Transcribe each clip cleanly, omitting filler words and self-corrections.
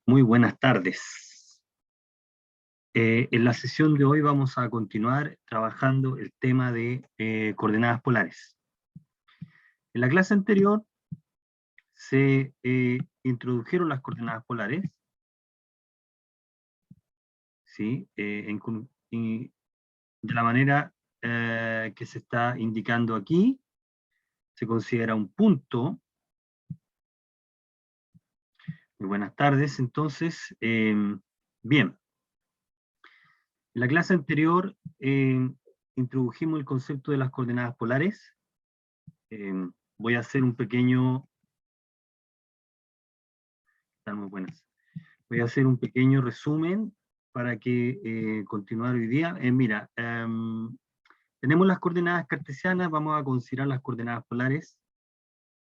Muy buenas tardes. En la sesión de hoy vamos a continuar trabajando el tema de coordenadas polares. En la clase anterior se introdujeron las coordenadas polares, ¿sí? De la manera que se está indicando aquí, se considera un punto. Muy buenas tardes, entonces, bien. En la clase anterior introdujimos el concepto de las coordenadas polares. Voy a hacer un pequeño... Están muy buenas. Voy a hacer un pequeño resumen para que continuar hoy día. Mira, tenemos las coordenadas cartesianas, vamos a considerar las coordenadas polares,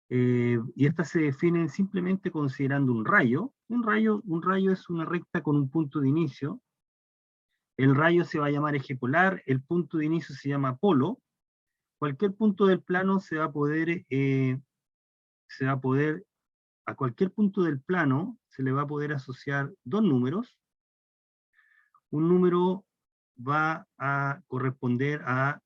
y estas se definen simplemente considerando un rayo. Un rayo es una recta con un punto de inicio. El rayo se va a llamar eje polar, el punto de inicio se llama polo. Cualquier punto del plano a cualquier punto del plano se le va a poder asociar dos números. Un número va a corresponder a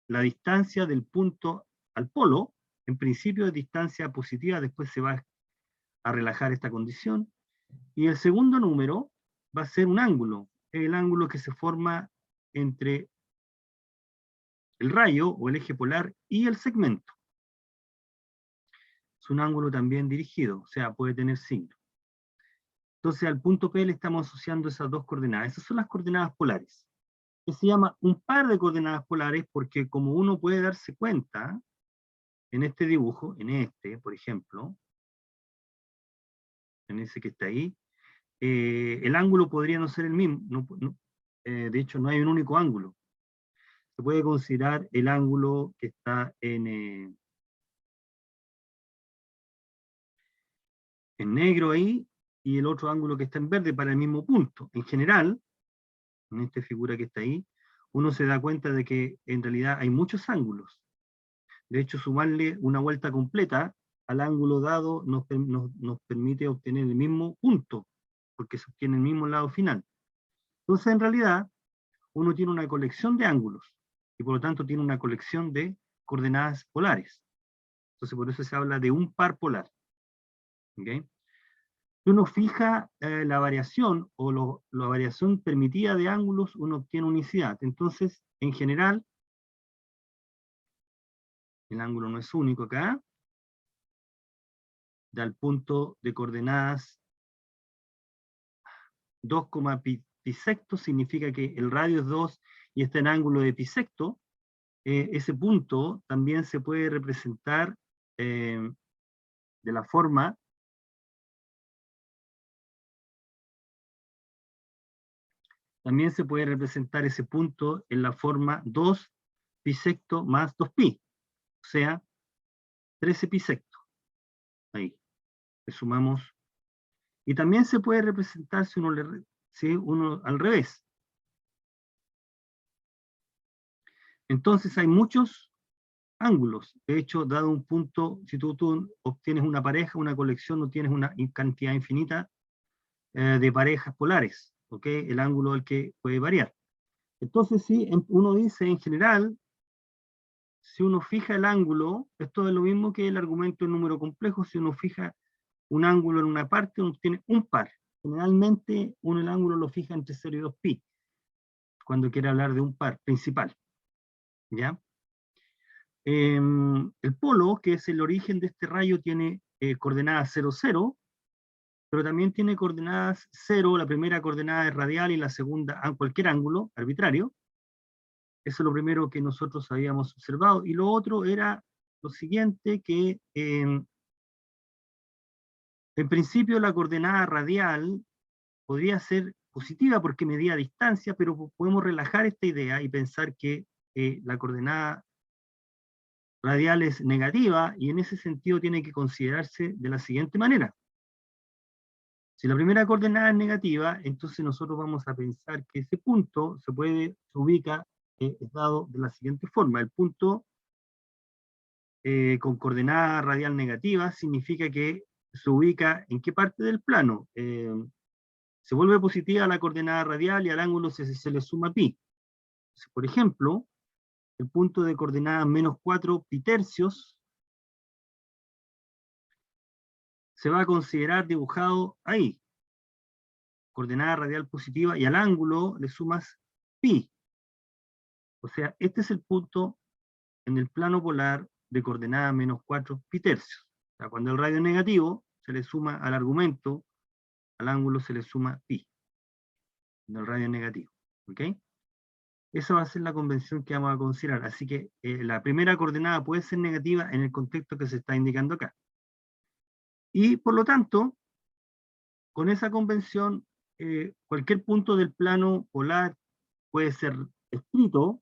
la distancia del punto al polo. En principio es distancia positiva, después se va a relajar esta condición. Y el segundo número va a ser un ángulo, el ángulo que se forma entre el rayo o el eje polar y el segmento. Es un ángulo también dirigido, o sea, puede tener signo. Entonces al punto P le estamos asociando esas dos coordenadas. Esas son las coordenadas polares, que se llama un par de coordenadas polares porque, como uno puede darse cuenta en este dibujo, en este, por ejemplo, en ese que está ahí, el ángulo podría no ser el mismo. De hecho, no hay un único ángulo. Se puede considerar el ángulo que está en negro ahí, y el otro ángulo que está en verde para el mismo punto. En general, en esta figura que está ahí, uno se da cuenta de que en realidad hay muchos ángulos. De hecho, sumarle una vuelta completa al ángulo dado nos permite obtener el mismo punto, porque se obtiene el mismo lado final. Entonces, en realidad, uno tiene una colección de ángulos, y por lo tanto tiene una colección de coordenadas polares. Entonces, por eso se habla de un par polar. ¿Okay? Si uno fija la variación o la variación permitida de ángulos, uno obtiene unicidad. Entonces, en general, el ángulo no es único acá, da el punto de coordenadas 2, pisecto, significa que el radio es 2 y está en ángulo de pisecto. Ese punto también se puede representar de la forma ese punto en la forma 2 pisecto más 2pi, o sea, 13 pisecto. Ahí, le sumamos. Y también se puede representar si uno al revés. Entonces hay muchos ángulos. De hecho, dado un punto, si tú obtienes una pareja, una colección, no tienes una cantidad infinita de parejas polares, ¿ok? El ángulo al que puede variar. Entonces, sí, uno dice en general, si uno fija el ángulo, esto es lo mismo que el argumento en número complejo. Si uno fija un ángulo en una parte, uno tiene un par. Generalmente uno el ángulo lo fija entre 0 y 2pi, cuando quiere hablar de un par principal. ¿Ya? El polo, que es el origen de este rayo, tiene coordenadas 0, 0, pero también tiene coordenadas 0, la primera coordenada es radial y la segunda a cualquier ángulo arbitrario. Eso es lo primero que nosotros habíamos observado. Y lo otro era lo siguiente, que en principio la coordenada radial podría ser positiva porque medía distancia, pero podemos relajar esta idea y pensar que la coordenada radial es negativa, y en ese sentido tiene que considerarse de la siguiente manera. Si la primera coordenada es negativa, entonces nosotros vamos a pensar que ese punto se ubica dado de la siguiente forma. El punto con coordenada radial negativa significa que se ubica en qué parte del plano. Se vuelve positiva a la coordenada radial y al ángulo se le suma pi. Entonces, por ejemplo, el punto de coordenada menos 4 pi tercios se va a considerar dibujado ahí. Coordenada radial positiva y al ángulo le sumas pi. O sea, este es el punto en el plano polar de coordenada menos 4 pi tercios. O sea, cuando el radio es negativo, se le suma al argumento, al ángulo se le suma pi. Cuando el radio es negativo. ¿Ok? Esa va a ser la convención que vamos a considerar. Así que la primera coordenada puede ser negativa en el contexto que se está indicando acá. Y por lo tanto, con esa convención, cualquier punto del plano polar puede ser escrito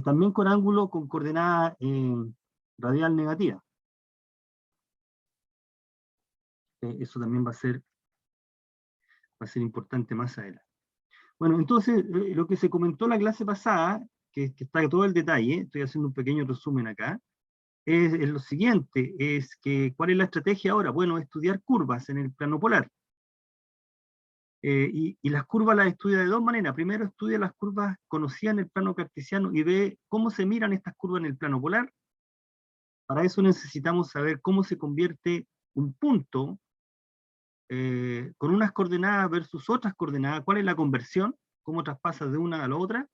también con ángulo con coordenada radial negativa. Eso también va a ser importante más adelante. Bueno, entonces, lo que se comentó la clase pasada, que está todo el detalle, estoy haciendo un pequeño resumen acá, es lo siguiente, es que, ¿cuál es la estrategia ahora? Bueno, estudiar curvas en el plano polar. Y las curvas las estudia de dos maneras. Primero estudia las curvas conocidas en el plano cartesiano y ve cómo se miran estas curvas en el plano polar. Para eso necesitamos saber cómo se convierte un punto con unas coordenadas versus otras coordenadas, cuál es la conversión, cómo traspasa de una a la otra.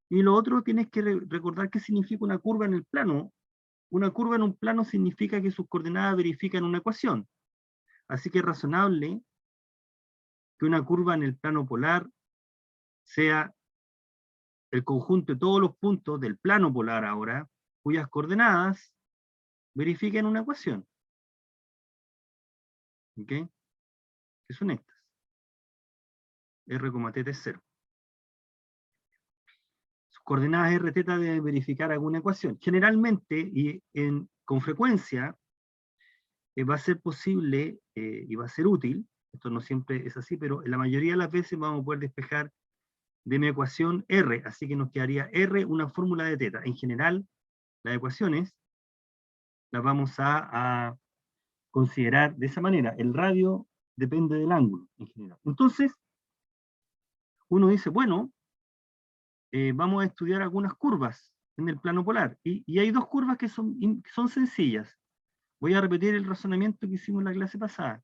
Y lo otro, tienes que recordar qué significa una curva en el plano. Una curva en un plano significa que sus coordenadas verifican una ecuación. Así que es razonable que una curva en el plano polar sea el conjunto de todos los puntos del plano polar ahora, cuyas coordenadas verifiquen una ecuación. ¿Ok? Que son estas. R, t es 0. Sus coordenadas r θ deben verificar alguna ecuación. Generalmente, y con frecuencia, va a ser posible y va a ser útil, esto no siempre es así, pero en la mayoría de las veces vamos a poder despejar de mi ecuación R, así que nos quedaría R una fórmula de θ. En general, las ecuaciones las vamos a considerar de esa manera. El radio depende del ángulo, en general. Entonces, uno dice, bueno, vamos a estudiar algunas curvas en el plano polar, y hay dos curvas que son sencillas. Voy a repetir el razonamiento que hicimos en la clase pasada.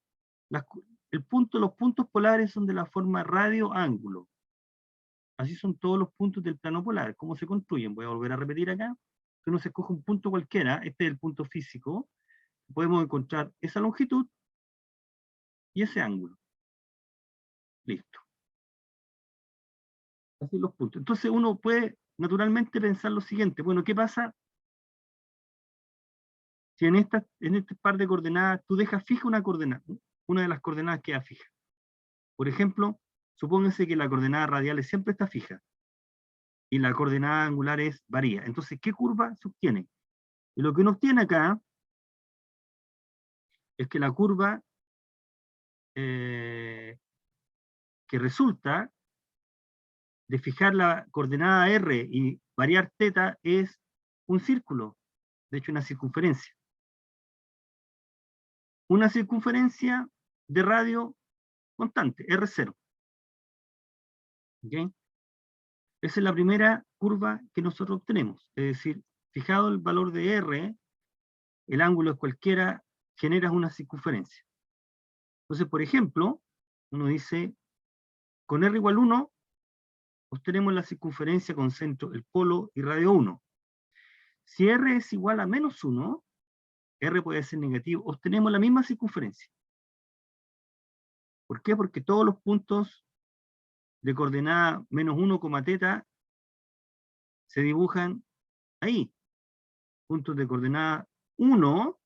Los puntos polares son de la forma radio-ángulo. Así son todos los puntos del plano polar. ¿Cómo se construyen? Voy a volver a repetir acá. Si uno se escoge un punto cualquiera, este es el punto físico, podemos encontrar esa longitud y ese ángulo. Listo. Así los puntos. Entonces uno puede naturalmente pensar lo siguiente. Bueno, ¿qué pasa si en este par de coordenadas tú dejas fija una coordenada? Una de las coordenadas queda fija. Por ejemplo, supónganse que la coordenada radial siempre está fija y la coordenada angular varía. Entonces, ¿qué curva se obtiene? Y lo que uno obtiene acá es que la curva que resulta de fijar la coordenada r y variar θ es un círculo, de hecho una circunferencia. Una circunferencia de radio constante, R0. ¿Okay? Esa es la primera curva que nosotros obtenemos. Es decir, fijado el valor de R, el ángulo es cualquiera, generas una circunferencia. Entonces, por ejemplo, uno dice, con R igual 1, obtenemos la circunferencia con centro, el polo y radio 1. Si R es igual a menos 1, R puede ser negativo, obtenemos la misma circunferencia. ¿Por qué? Porque todos los puntos de coordenada menos 1, θ se dibujan ahí. Puntos de coordenada 1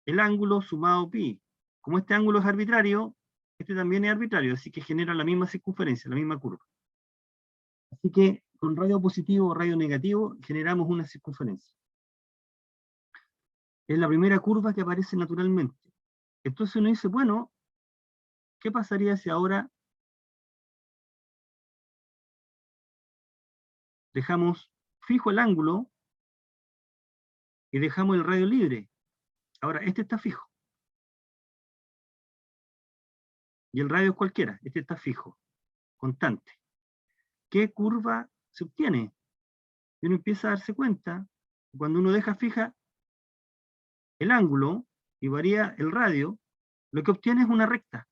el ángulo sumado pi. Como este ángulo es arbitrario, este también es arbitrario, así que genera la misma circunferencia, la misma curva. Así que con radio positivo o radio negativo generamos una circunferencia. Es la primera curva que aparece naturalmente. Entonces uno dice, bueno, ¿qué pasaría si ahora dejamos fijo el ángulo y dejamos el radio libre. Ahora, este está fijo. Y el radio es cualquiera, este está fijo, constante. ¿Qué curva se obtiene? Y uno empieza a darse cuenta, cuando uno deja fija el ángulo y varía el radio, lo que obtiene es una recta.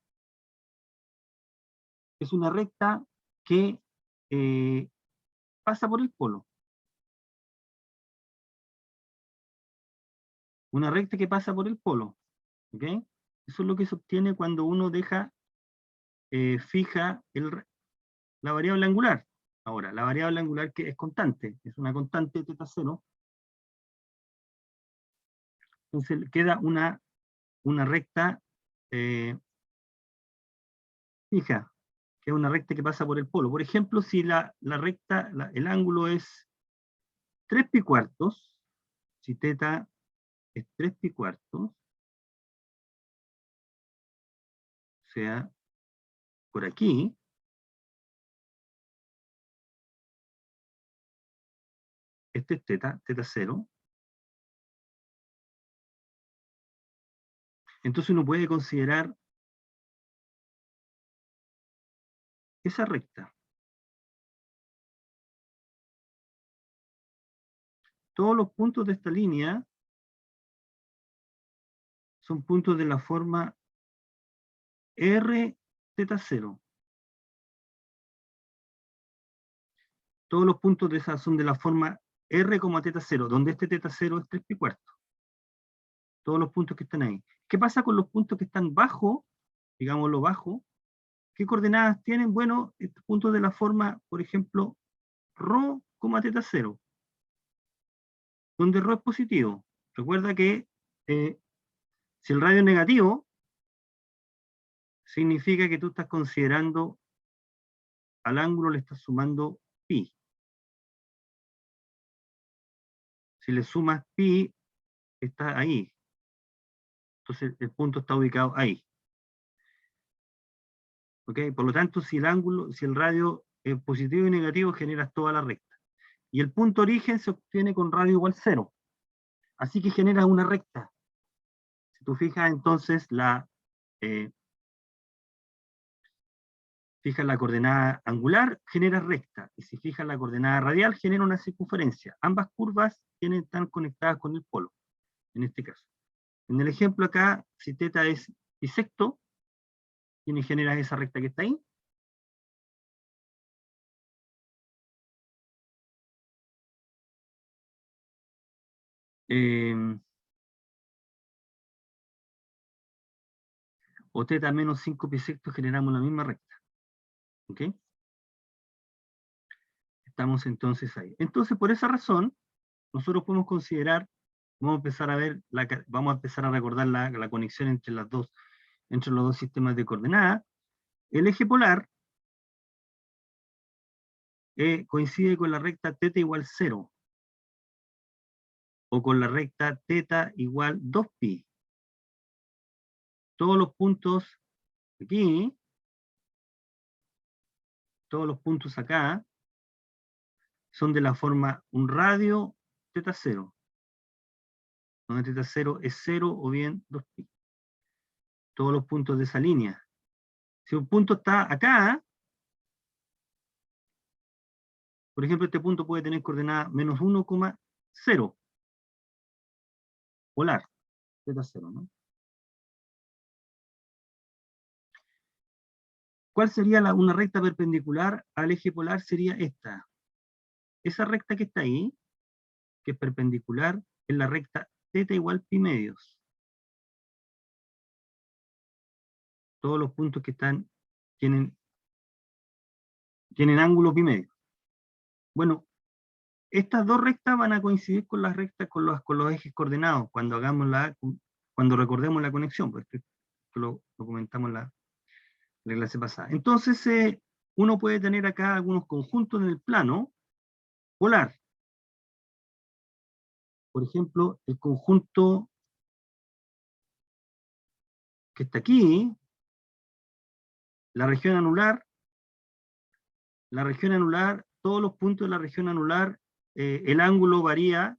Es una recta que pasa por el polo. Una recta que pasa por el polo. ¿Ok? Eso es lo que se obtiene cuando uno deja fija la variable angular. Ahora, la variable angular que es constante, es una constante θ 0. Entonces queda una recta fija, que es una recta que pasa por el polo. Por ejemplo, si la recta, el ángulo es 3 pi cuartos, si θ es 3 pi cuartos, o sea, por aquí, este es θ 0, entonces uno puede considerar esa recta. Todos los puntos de esta línea son puntos de la forma R θ 0. Todos los puntos de esa son de la forma R, θ 0, donde este θ 0 es 3 pi cuartos. Todos los puntos que están ahí. ¿Qué pasa con los puntos que están bajo, digámoslo bajo? ¿Qué coordenadas tienen? Bueno, estos puntos de la forma, por ejemplo, ρ, θ 0, donde ρ es positivo. Recuerda que si el radio es negativo, significa que tú estás considerando al ángulo le estás sumando pi. Si le sumas pi, está ahí. Entonces el punto está ubicado ahí. ¿Ok? Por lo tanto, si el radio es positivo y negativo, generas toda la recta. Y el punto origen se obtiene con radio igual 0. Así que generas una recta. Si tú fijas entonces fijas la coordenada angular, genera recta. Y si fijas la coordenada radial, genera una circunferencia. Ambas curvas están conectadas con el polo, en este caso. En el ejemplo acá, si θ es bisecto, genera esa recta que está ahí. O θ menos 5 bisectos, generamos la misma recta. ¿Ok? Estamos entonces ahí. Entonces, por esa razón, nosotros podemos considerar, vamos a empezar a ver, vamos a empezar a recordar la conexión entre los dos sistemas de coordenadas. El eje polar coincide con la recta θ igual 0, o con la recta θ igual 2pi. Todos los puntos aquí, todos los puntos acá, son de la forma un radio θ 0, donde θ 0 es 0 o bien 2pi. Todos los puntos de esa línea. Si un punto está acá, por ejemplo, este punto puede tener coordenada menos 1,0 polar, θ 0, ¿no? ¿Cuál sería una recta perpendicular al eje polar? Sería esta. Esa recta que está ahí, que es perpendicular, es la recta θ igual pi medios. Todos los puntos que están tienen ángulo pi medio. Bueno, estas dos rectas van a coincidir con las rectas con los ejes coordenados cuando recordemos la conexión, porque esto lo comentamos en la clase pasada. Entonces, uno puede tener acá algunos conjuntos en el plano polar. Por ejemplo, el conjunto que está aquí, la región anular, todos los puntos de la región anular el ángulo varía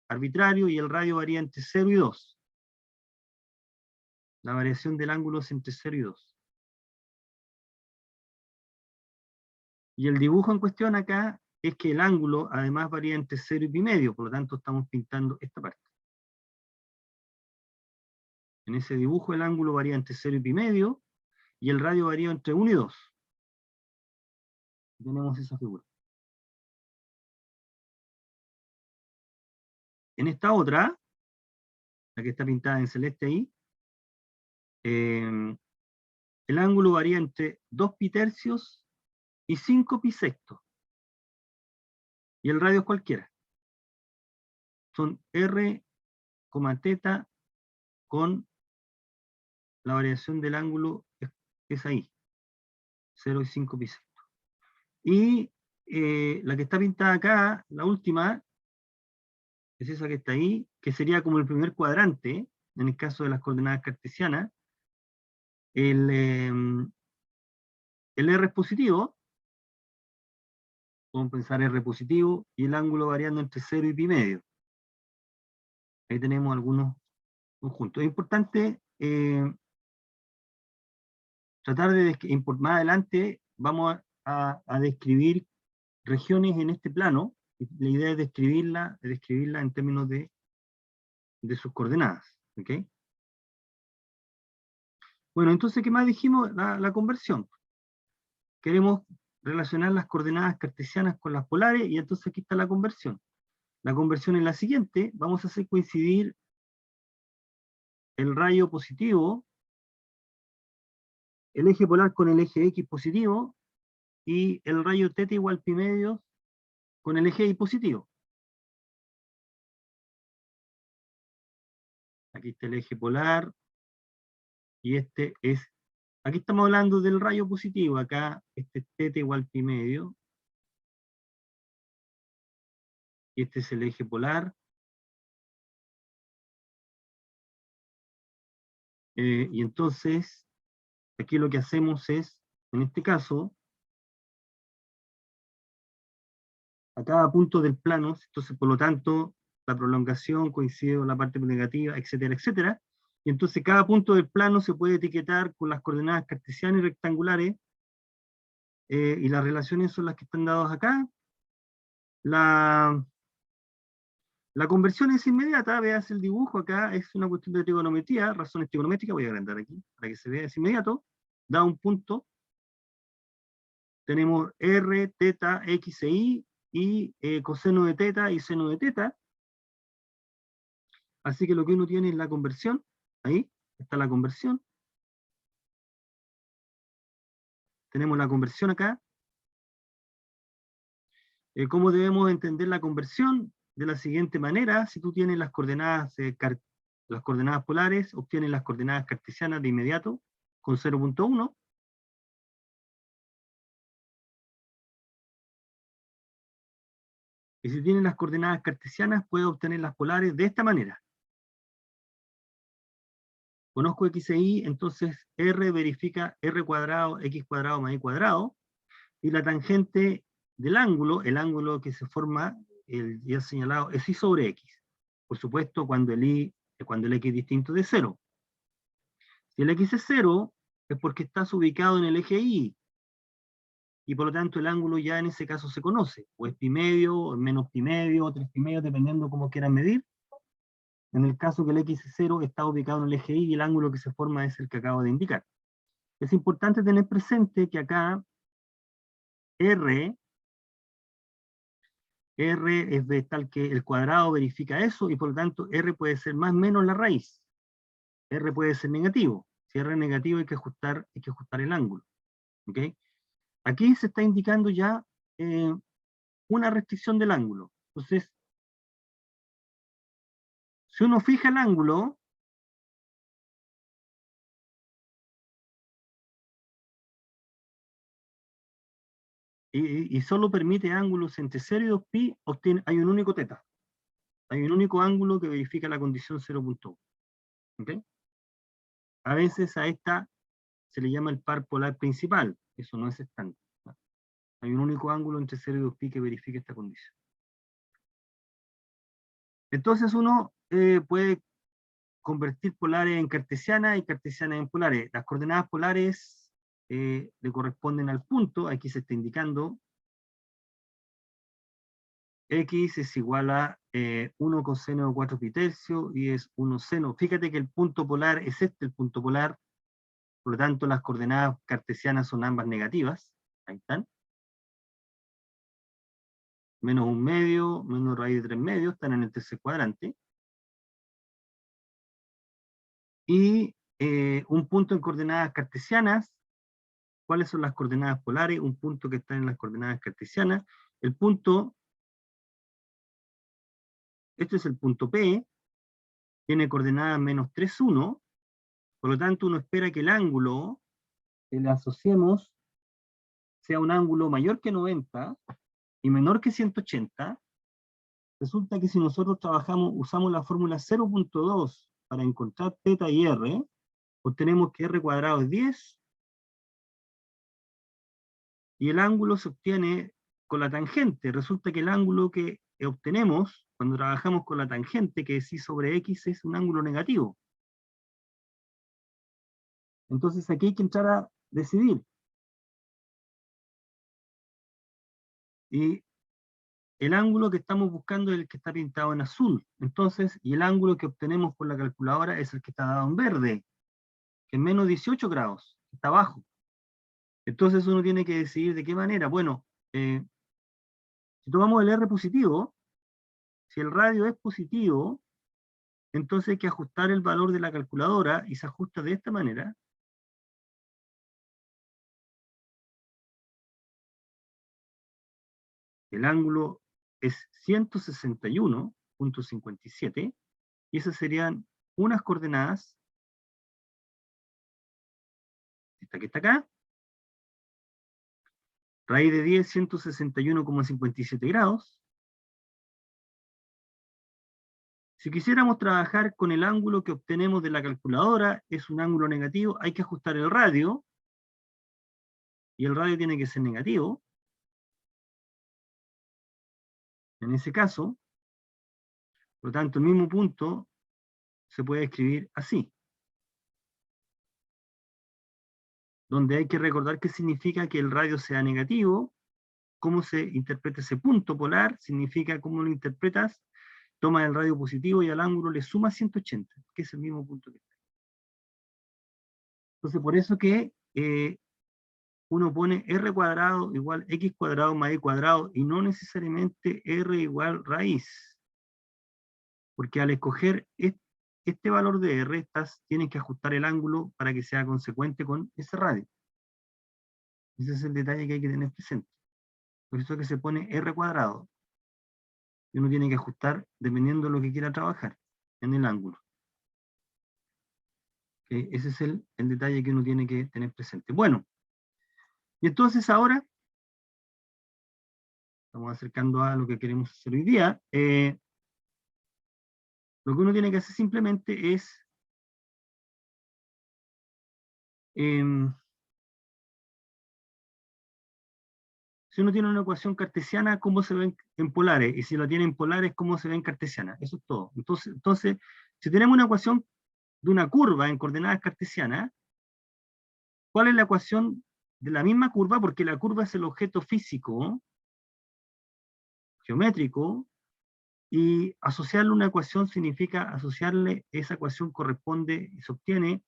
arbitrario y el radio varía entre 0 y 2. La variación del ángulo es entre 0 y 2. Y el dibujo en cuestión acá es que el ángulo además varía entre 0 y pi medio, por lo tanto estamos pintando esta parte. En ese dibujo el ángulo varía entre 0 y pi medio, y el radio varía entre 1 y 2. Tenemos esa figura. En esta otra, la que está pintada en celeste ahí, el ángulo varía entre 2 pi tercios y 5 pi sextos. Y el radio es cualquiera. Son r, teta con la variación del ángulo es ahí, 0 y 5 pi sextos. Y la que está pintada acá, la última, es esa que está ahí, que sería como el primer cuadrante, en el caso de las coordenadas cartesianas. El R es positivo, podemos pensar R positivo, y el ángulo variando entre 0 y pi medio. Ahí tenemos algunos conjuntos. Es importante tratar de, más adelante, vamos a describir regiones en este plano. La idea es describirla en términos de sus coordenadas. ¿Okay? Bueno, entonces, ¿qué más dijimos? La conversión. Queremos relacionar las coordenadas cartesianas con las polares, y entonces aquí está la conversión. La conversión es la siguiente: vamos a hacer coincidir el rayo positivo, el eje polar con el eje X positivo, y el rayo θ igual pi medios con el eje Y positivo. Aquí está el eje polar, y este es, aquí estamos hablando del rayo positivo, acá este es θ igual pi medio, y este es el eje polar, y entonces, aquí lo que hacemos es, en este caso, a cada punto del plano, entonces por lo tanto, la prolongación coincide con la parte negativa, etcétera, etcétera, y entonces cada punto del plano se puede etiquetar con las coordenadas cartesianas y rectangulares, y las relaciones son las que están dadas acá. La conversión es inmediata, veas el dibujo acá, es una cuestión de trigonometría, razones trigonométricas, voy a agrandar aquí, para que se vea, es inmediato, da un punto, tenemos r, θ, x e y, coseno de θ y seno de θ, así que lo que uno tiene es la conversión, ahí está la conversión, tenemos la conversión acá. ¿Cómo debemos entender la conversión? De la siguiente manera: si tú tienes las coordenadas polares, obtienes las coordenadas cartesianas de inmediato, con 0.1, y si tienes las coordenadas cartesianas, puedes obtener las polares de esta manera. Conozco x e y, entonces r verifica r cuadrado, x cuadrado más y cuadrado, y la tangente del ángulo, el ángulo que se forma, el ya señalado, es y sobre x. Por supuesto, cuando el x es distinto de 0. Si el x es 0, es porque estás ubicado en el eje y, y por lo tanto el ángulo ya en ese caso se conoce, o es pi medio, o es menos pi medio, o 3 pi medio, dependiendo cómo quieran medir. En el caso que el x es 0, está ubicado en el eje y el ángulo que se forma es el que acabo de indicar. Es importante tener presente que acá R es de tal que el cuadrado verifica eso, y por lo tanto R puede ser más o menos la raíz. R puede ser negativo. Si R es negativo, hay que ajustar el ángulo. ¿Okay? Aquí se está indicando ya una restricción del ángulo. Entonces, si uno fija el ángulo, y solo permite ángulos entre 0 y 2pi, hay un único θ. Hay un único ángulo que verifica la condición 0.1. ¿Okay? A veces a esta se le llama el par polar principal. Eso no es estándar. Hay un único ángulo entre 0 y 2pi que verifica esta condición. Entonces uno puede convertir polares en cartesianas y cartesianas en polares. Las coordenadas polares le corresponden al punto, aquí se está indicando, x es igual a 1 coseno de 4 pi tercio y es 1 seno. Fíjate que el punto polar es el punto polar, por lo tanto las coordenadas cartesianas son ambas negativas, ahí están. Menos 1/2, menos raíz de 3/2, están en el tercer cuadrante. Y un punto en coordenadas cartesianas, ¿cuáles son las coordenadas polares? Un punto que está en las coordenadas cartesianas. El punto, este es el punto P, tiene coordenadas menos 3, 1, por lo tanto uno espera que el ángulo que le asociemos sea un ángulo mayor que 90 y menor que 180. Resulta que si nosotros usamos la fórmula 0.2 para encontrar θ y r, obtenemos que r cuadrado es 10 y el ángulo se obtiene con la tangente. Resulta que el ángulo que obtenemos cuando trabajamos con la tangente, que es y sobre x, es un ángulo negativo. Entonces aquí hay que entrar a decidir. Y el ángulo que estamos buscando es el que está pintado en azul. Entonces, y el ángulo que obtenemos por la calculadora es el que está dado en verde, que es menos 18 grados, que está abajo. Entonces uno tiene que decidir de qué manera. Bueno, si tomamos el R positivo, si el radio es positivo, entonces hay que ajustar el valor de la calculadora y se ajusta de esta manera. El ángulo es 161.57 y esas serían unas coordenadas, esta que está acá, raíz de 10, 161,57 grados. Si quisiéramos trabajar con el ángulo que obtenemos de la calculadora, es un ángulo negativo, hay que ajustar el radio, y el radio tiene que ser negativo. En ese caso, por lo tanto, el mismo punto se puede escribir así, donde hay que recordar qué significa que el radio sea negativo, cómo se interpreta ese punto polar, significa cómo lo interpretas, toma el radio positivo y al ángulo le suma 180, que es el mismo punto que está. Entonces, por eso que uno pone r cuadrado igual x cuadrado más y cuadrado, y no necesariamente r igual raíz. Porque al escoger este valor de r, tienes que ajustar el ángulo para que sea consecuente con ese radio. Ese es el detalle que hay que tener presente. Por eso es que se pone r cuadrado. Y uno tiene que ajustar dependiendo de lo que quiera trabajar en el ángulo. Ese es el detalle que uno tiene que tener presente. Bueno, y entonces ahora, estamos acercando a lo que queremos hacer hoy día, lo que uno tiene que hacer simplemente es si uno tiene una ecuación cartesiana, ¿cómo se ven en polares? Y si la tiene en polares, ¿cómo se ve en cartesiana? Eso es todo. Entonces, si tenemos una ecuación de una curva en coordenadas cartesianas, ¿cuál es la ecuación de la misma curva? Porque la curva es el objeto físico, geométrico, y asociarle una ecuación significa asociarle, esa ecuación corresponde y se obtiene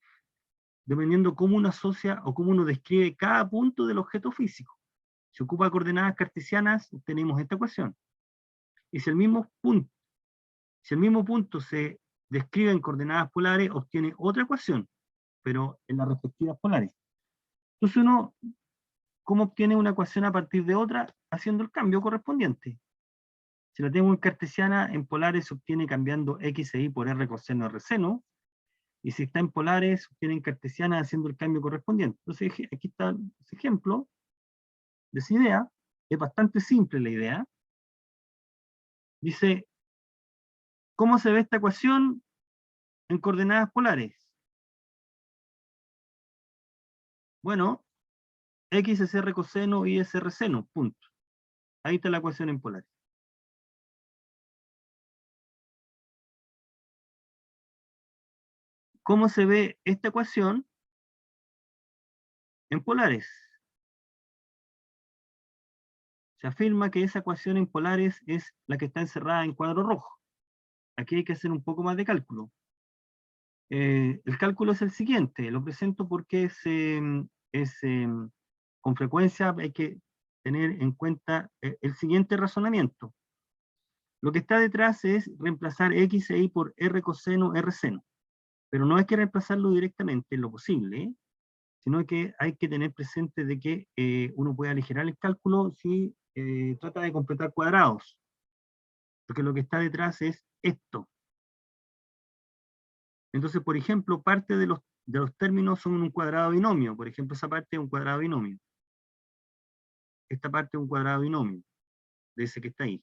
dependiendo cómo uno asocia o cómo uno describe cada punto del objeto físico. Si ocupa coordenadas cartesianas, obtenemos esta ecuación. Y si el mismo punto se describe en coordenadas polares, obtiene otra ecuación, pero en las respectivas polares. Entonces uno, ¿cómo obtiene una ecuación a partir de otra? Haciendo el cambio correspondiente. Si la tengo en cartesiana, en polares se obtiene cambiando x e y por r coseno r seno, y si está en polares, se obtiene en cartesiana haciendo el cambio correspondiente. Entonces aquí está ese ejemplo de esa idea. Es bastante simple la idea. Dice, ¿cómo se ve esta ecuación en coordenadas polares? Bueno, x es r coseno y es r seno, punto. Ahí está la ecuación en polares. ¿Cómo se ve esta ecuación en polares? Se afirma que esa ecuación en polares es la que está encerrada en cuadro rojo. Aquí hay que hacer un poco más de cálculo. El cálculo es el siguiente, lo presento porque con frecuencia hay que tener en cuenta el siguiente razonamiento. Lo que está detrás es reemplazar x e y por r coseno, r seno. Pero no hay que reemplazarlo directamente en lo posible, ¿eh? Sino que hay que tener presente de que uno puede aligerar el cálculo si trata de completar cuadrados. Porque lo que está detrás es esto. Entonces, por ejemplo, parte de los términos son un cuadrado binomio. Por ejemplo, esa parte es un cuadrado binomio. Esta parte es un cuadrado binomio, de ese que está ahí.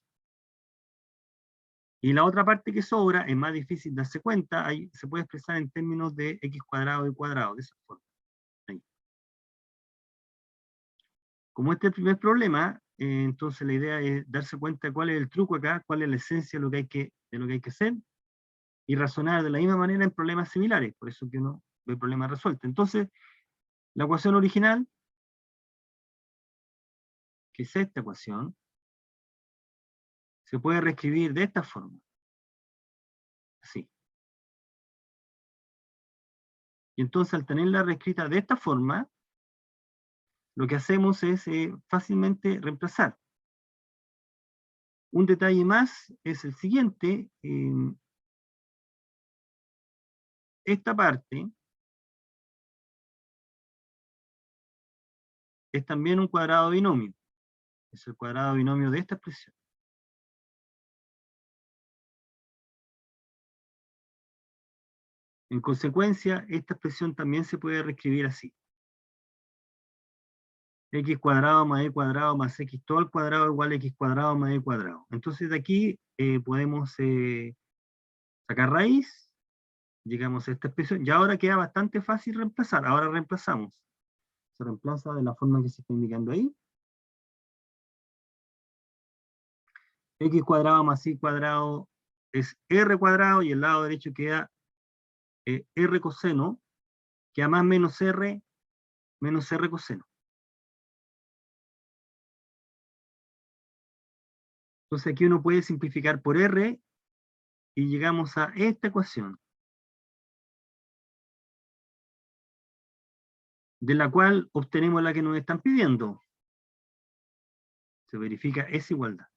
Y la otra parte que sobra es más difícil darse cuenta, ahí se puede expresar en términos de x cuadrado y cuadrado, de esa forma. Ahí. Como este es el primer problema, entonces la idea es darse cuenta de cuál es el truco acá, cuál es la esencia de lo que hay que hacer, y razonar de la misma manera en problemas similares, por eso que uno ve problemas resueltos. Entonces, la ecuación original, que es esta ecuación, se puede reescribir de esta forma. Así. Y entonces, al tenerla reescrita de esta forma, lo que hacemos es fácilmente reemplazar. Un detalle más es el siguiente. Esta parte es también un cuadrado binomio. Es el cuadrado binomio de esta expresión. En consecuencia, esta expresión también se puede reescribir así. X cuadrado más y cuadrado más x todo al cuadrado igual a x cuadrado más y cuadrado. Entonces de aquí podemos sacar raíz, llegamos a esta expresión, y ahora queda bastante fácil reemplazar. Ahora reemplazamos. Se reemplaza de la forma que se está indicando ahí. X cuadrado más y cuadrado es r cuadrado, y el lado derecho queda r coseno, que a más menos r coseno. Entonces aquí uno puede simplificar por r y llegamos a esta ecuación, de la cual obtenemos la que nos están pidiendo. Se verifica esa igualdad.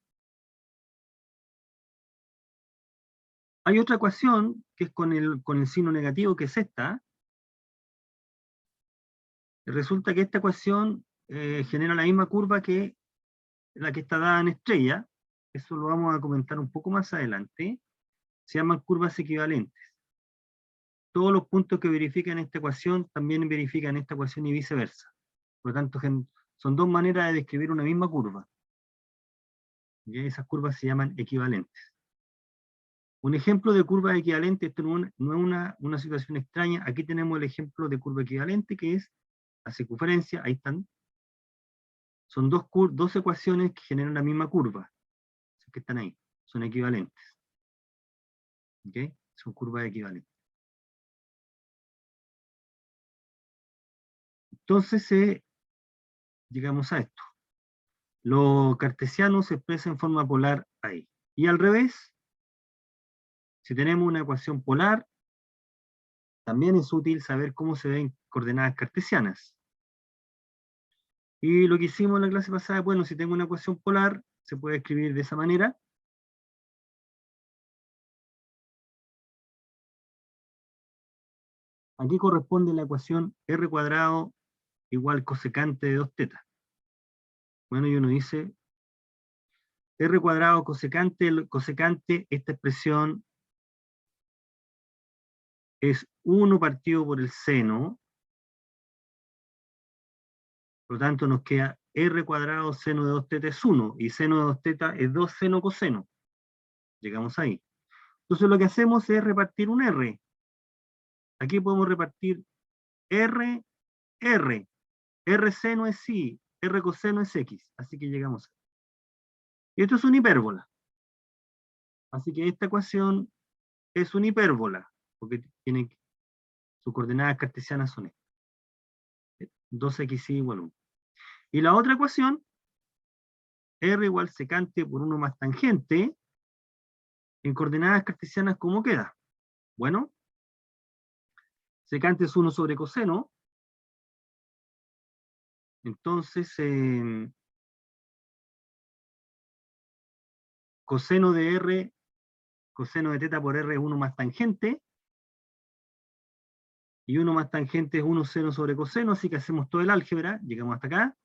Hay otra ecuación que es con el signo negativo, que es esta. Resulta que esta ecuación genera la misma curva que la que está dada en estrella. Eso lo vamos a comentar un poco más adelante. Se llaman curvas equivalentes. Todos los puntos que verifican esta ecuación también verifican esta ecuación y viceversa. Por lo tanto, son dos maneras de describir una misma curva. Y esas curvas se llaman equivalentes. Un ejemplo de curva equivalente, esto no es una situación extraña. Aquí tenemos el ejemplo de curva equivalente, que es la circunferencia, ahí están. Son dos ecuaciones que generan la misma curva. Que están ahí, son equivalentes. ¿Ok? Son curvas equivalentes. Entonces, llegamos a esto. Lo cartesiano se expresa en forma polar ahí. Y al revés, si tenemos una ecuación polar, también es útil saber cómo se ven coordenadas cartesianas. Y lo que hicimos en la clase pasada, bueno, si tengo una ecuación polar, se puede escribir de esa manera. Aquí corresponde la ecuación r cuadrado igual cosecante de 2θ. Bueno, y uno dice r cuadrado cosecante, esta expresión es 1 partido por el seno, por lo tanto nos queda r cuadrado seno de 2θ es 1, y seno de 2θ es 2 seno coseno. Llegamos ahí. Entonces lo que hacemos es repartir un r. Aquí podemos repartir r, r. R seno es y, r coseno es x. Así que llegamos ahí. Y esto es una hipérbola. Así que esta ecuación es una hipérbola, porque tiene Sus coordenadas cartesianas son estas. 2xy igual 1. Y la otra ecuación, r igual secante por 1 más tangente, en coordenadas cartesianas, ¿cómo queda? Bueno, secante es 1 sobre coseno, entonces coseno de r, coseno de teta por r es 1 más tangente, y 1 más tangente es 1 seno sobre coseno, así que hacemos todo el álgebra, llegamos hasta acá.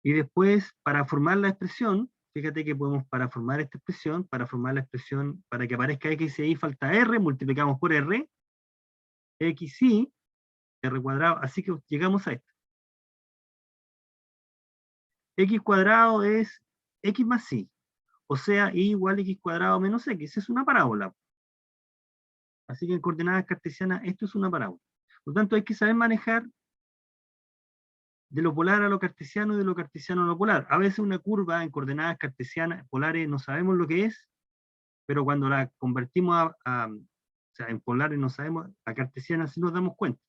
Y después, para formar la expresión, fíjate que podemos, para formar esta expresión, para formar la expresión, para que aparezca x y ahí falta r, multiplicamos por r, x y r cuadrado, así que llegamos a esto. X cuadrado es x más y, o sea, y igual x cuadrado menos x, es una parábola. Así que en coordenadas cartesianas esto es una parábola. Por lo tanto, hay que saber manejar de lo polar a lo cartesiano y de lo cartesiano a lo polar. A veces una curva en coordenadas cartesianas polares no sabemos lo que es, pero cuando la convertimos o sea, en polares no sabemos, a cartesiana sí nos damos cuenta.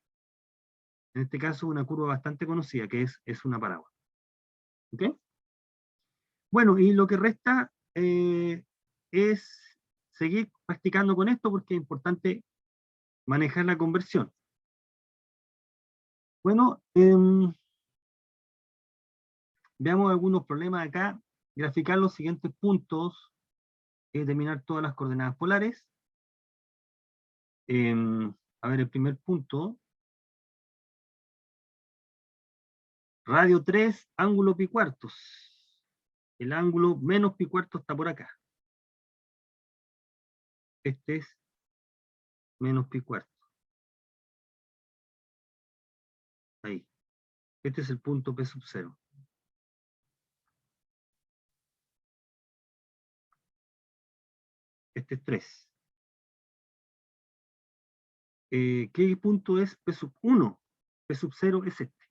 En este caso, una curva bastante conocida, que es una parábola. ¿Ok? Bueno, y lo que resta es seguir practicando con esto porque es importante manejar la conversión. Bueno, veamos algunos problemas acá. Graficar los siguientes puntos, determinar todas las coordenadas polares. A ver, el primer punto. Radio 3, ángulo pi cuartos. El ángulo menos pi cuartos está por acá. Este es menos pi cuartos. Ahí. Este es el punto P sub 0. Este es 3. ¿Qué punto es P sub 1? P sub 0 es este.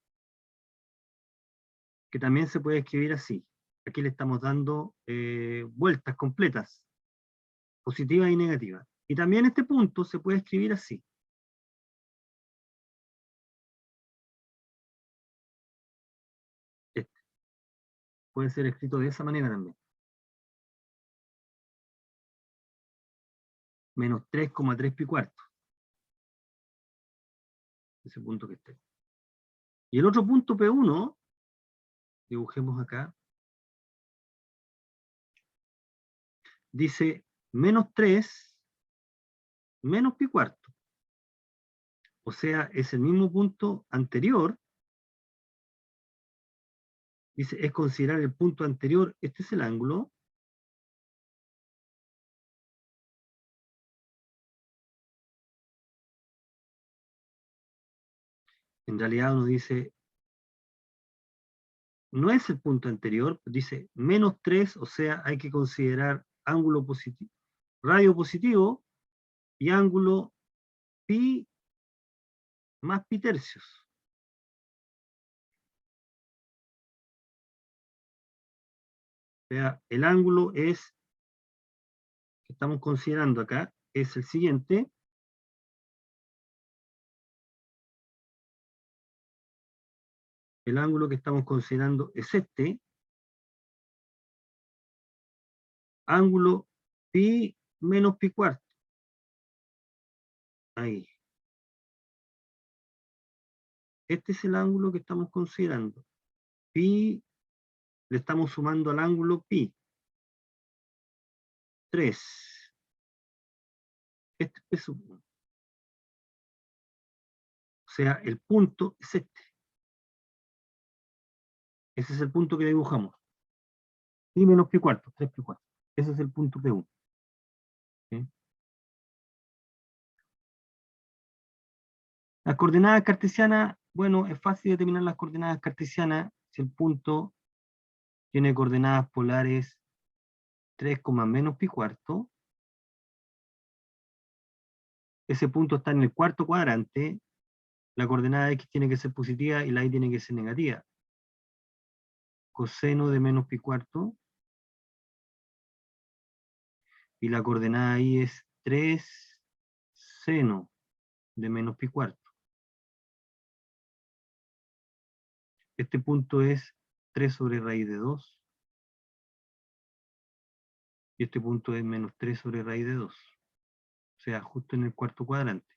Que también se puede escribir así. Aquí le estamos dando vueltas completas, positivas y negativas. Y también este punto se puede escribir así. Este. Puede ser escrito de esa manera también. Menos 3,3 pi cuartos. Ese punto que está. Y el otro punto P1, dibujemos acá, dice menos 3 menos pi cuarto. O sea, es el mismo punto anterior. Dice, es considerar el punto anterior, este es el ángulo. En realidad uno dice, no es el punto anterior, dice menos 3, o sea, hay que considerar ángulo positivo, radio positivo y ángulo pi más pi tercios. O sea, el ángulo es, que estamos considerando acá, es el siguiente. El ángulo que estamos considerando es este. Ángulo pi menos pi cuarto. Ahí. Este es el ángulo que estamos considerando. Pi, le estamos sumando al ángulo pi. 3. Este es sub 1. O sea, el punto es este. Ese es el punto que dibujamos. Pi menos pi cuarto, 3 pi cuarto. Ese es el punto P1. ¿Sí? Las coordenadas cartesianas, bueno, es fácil determinar las coordenadas cartesianas si el punto tiene coordenadas polares 3, menos pi cuarto. Ese punto está en el cuarto cuadrante. La coordenada X tiene que ser positiva y la Y tiene que ser negativa. Coseno de menos pi cuarto Y la coordenada ahí es 3 seno de menos pi cuarto. Este punto es 3 sobre raíz de 2. Y este punto es menos 3 sobre raíz de 2. O sea, justo en el cuarto cuadrante.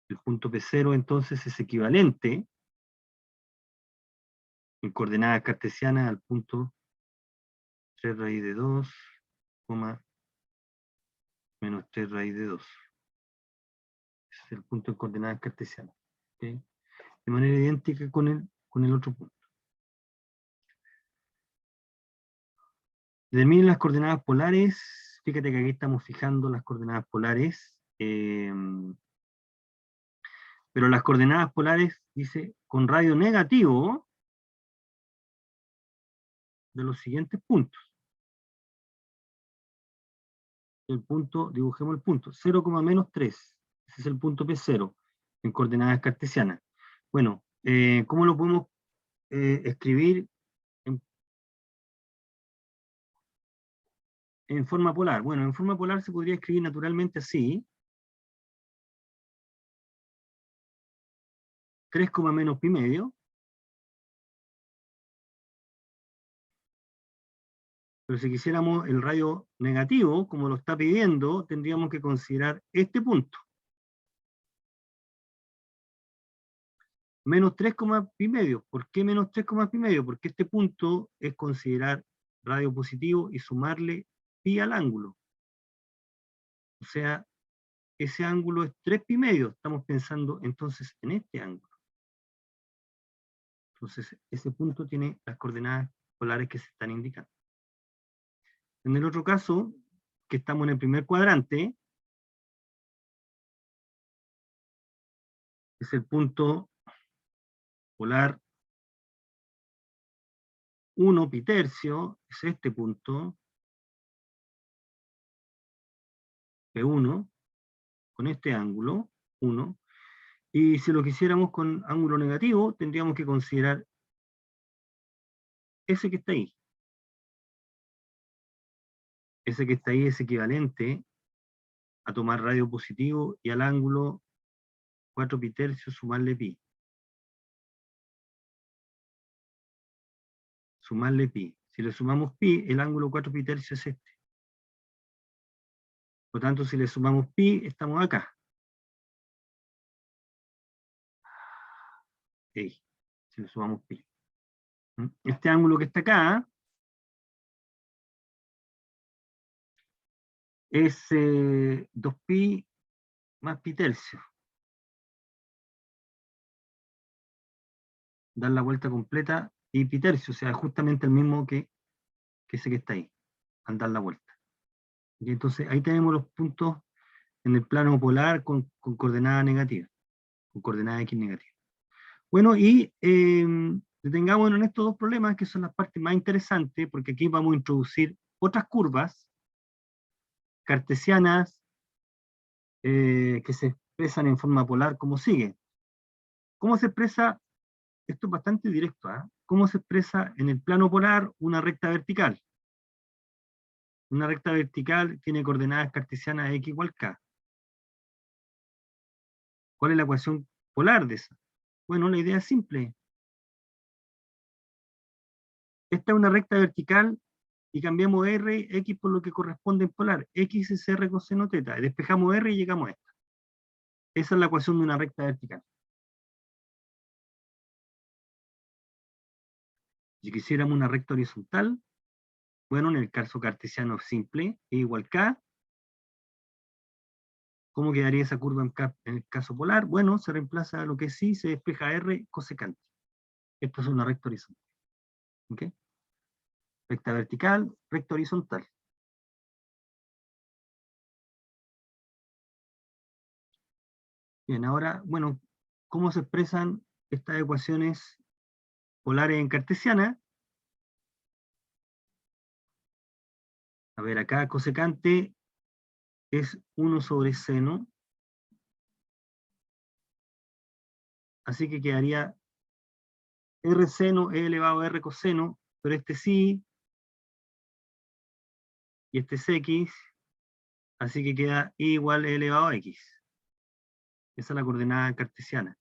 El punto P0 entonces es equivalente en coordenadas cartesianas al punto 3 raíz de 2, menos 3 raíz de 2. Ese es el punto en coordenadas cartesianas. ¿Okay? De manera idéntica con el otro punto. Determinen las coordenadas polares. Fíjate que aquí estamos fijando las coordenadas polares. Pero las coordenadas polares, dice, con radio negativo de los siguientes puntos. El punto, dibujemos el punto, 0, menos 3. Ese es el punto P0 en coordenadas cartesianas. Bueno, ¿cómo lo podemos escribir en forma polar? Bueno, en forma polar se podría escribir naturalmente así. 3, menos pi medio. Pero si quisiéramos el radio negativo, como lo está pidiendo, tendríamos que considerar este punto. Menos 3, pi medio. ¿Por qué menos 3, pi medio? Porque este punto es considerar radio positivo y sumarle pi al ángulo. O sea, ese ángulo es 3 pi medio. Estamos pensando entonces en este ángulo. Entonces, ese punto tiene las coordenadas polares que se están indicando. En el otro caso, que estamos en el primer cuadrante, es el punto polar 1 pi tercio, es este punto, P1, con este ángulo, 1, y si lo quisiéramos con ángulo negativo, tendríamos que considerar ese que está ahí. Ese que está ahí es equivalente a tomar radio positivo y al ángulo 4 pi tercio sumarle pi. Sumarle pi. Si le sumamos pi, el ángulo 4 pi tercio es este. Por lo tanto, si le sumamos pi, estamos acá. Okay. Si le sumamos pi. Este ángulo que está acá es 2 pi más pi tercio. Dar la vuelta completa y pi tercio, o sea, justamente el mismo que ese que está ahí, al dar la vuelta. Y entonces ahí tenemos los puntos en el plano polar con coordenada negativa, con coordenada x negativa. Bueno, y detengámonos en estos dos problemas que son las partes más interesantes, porque aquí vamos a introducir otras curvas cartesianas que se expresan en forma polar como sigue. ¿Cómo se expresa? Esto es bastante directo, ¿eh? ¿Cómo se expresa en el plano polar una recta vertical? Una recta vertical tiene coordenadas cartesianas x igual k. ¿Cuál es la ecuación polar de esa? Bueno, la idea es simple. Esta es una recta vertical y cambiamos r, x por lo que corresponde en polar. X es r coseno teta. Despejamos r y llegamos a esta. Esa es la ecuación de una recta vertical. Si quisiéramos una recta horizontal, bueno, en el caso cartesiano simple, E igual k. ¿Cómo quedaría esa curva en el caso polar? Bueno, se reemplaza lo que sí, se despeja r cosecante. Esto es una recta horizontal. ¿Ok? Recta vertical, recta horizontal. Bien, ahora, bueno, ¿cómo se expresan estas ecuaciones polares en cartesiana? A ver, acá cosecante es 1 sobre seno. Así que quedaría r seno e elevado a r coseno, pero este sí, y este es x, Así que queda I igual E elevado a X. Esa es la coordenada cartesiana.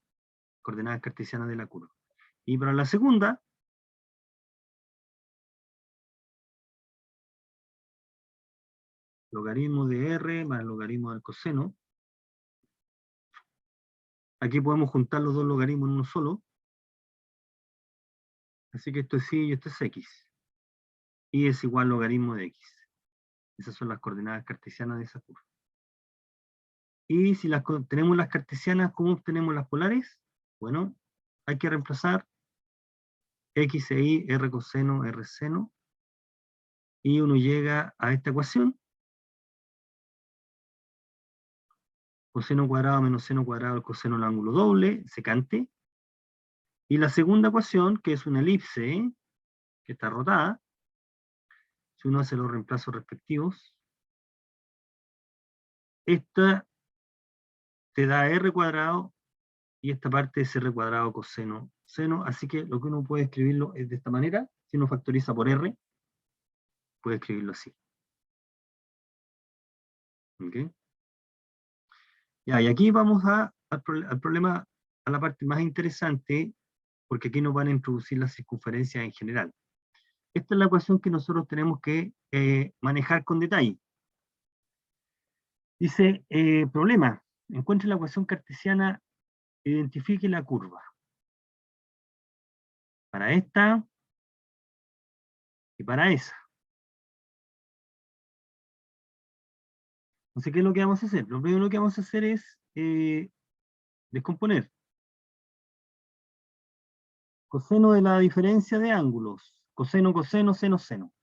Coordenadas cartesianas de la curva. Y para la segunda, logaritmo de R más logaritmo del coseno. Aquí podemos juntar los dos logaritmos en uno solo. Así que esto es Y y esto es X. Y es igual logaritmo de X. Esas son las coordenadas cartesianas de esa curva. Y si tenemos las cartesianas, ¿cómo obtenemos las polares? Bueno, hay que reemplazar X e Y, R coseno, R seno. Y uno llega a esta ecuación. Coseno cuadrado menos seno cuadrado al coseno del ángulo doble, secante. Y la segunda ecuación, que es una elipse, que está rotada, si uno hace los reemplazos respectivos, esta te da R cuadrado y esta parte es R cuadrado coseno seno, así que lo que uno puede escribirlo es de esta manera. Si uno factoriza por R, puede escribirlo así. ¿Okay? Ya, y aquí vamos al problema, a la parte más interesante, porque aquí nos van a introducir las circunferencias en general. Esta es la ecuación que nosotros tenemos que manejar con detalle. Dice, problema, encuentre la ecuación cartesiana, identifique la curva. Para esta y para esa. Entonces, ¿qué es lo que vamos a hacer? Lo primero que vamos a hacer es descomponer. Coseno de la diferencia de ángulos. Coseno, coseno, seno, seno.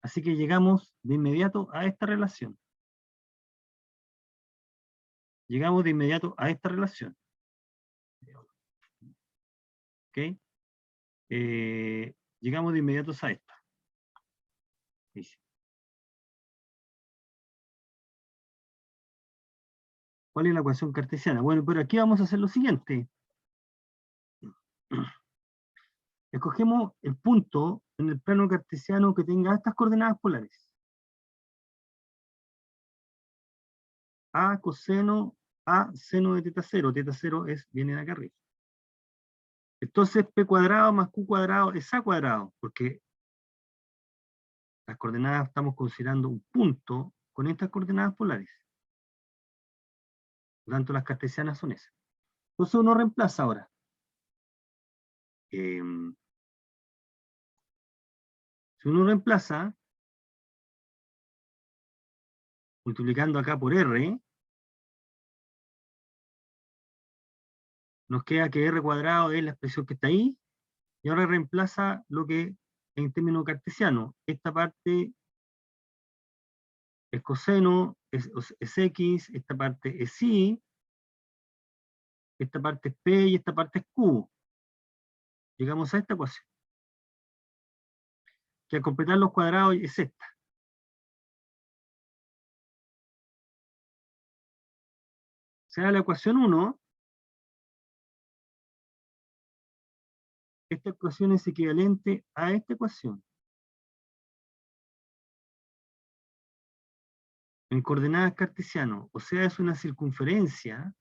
Así que llegamos de inmediato a esta relación. Llegamos de inmediato a esta relación. ¿Ok? Llegamos de inmediato a esta. Dice. ¿Cuál es la ecuación cartesiana? Bueno, pero aquí vamos a hacer lo siguiente. Escogemos el punto en el plano cartesiano que tenga estas coordenadas polares. A coseno, A seno de teta 0. Teta 0 viene de acá arriba. Entonces P cuadrado más Q cuadrado es A cuadrado, porque las coordenadas estamos considerando un punto con estas coordenadas polares. Por lo tanto, las cartesianas son esas. Entonces uno reemplaza ahora. Si uno reemplaza, multiplicando acá por R, nos queda que R cuadrado es la expresión que está ahí, y ahora reemplaza lo que en términos cartesianos. Esta parte es coseno, es X, esta parte es Y, esta parte es P y esta parte es Q. Llegamos a esta ecuación. Que al completar los cuadrados es esta. O sea, la ecuación 1, esta ecuación es equivalente a esta ecuación. En coordenadas cartesianas, o sea, es una circunferencia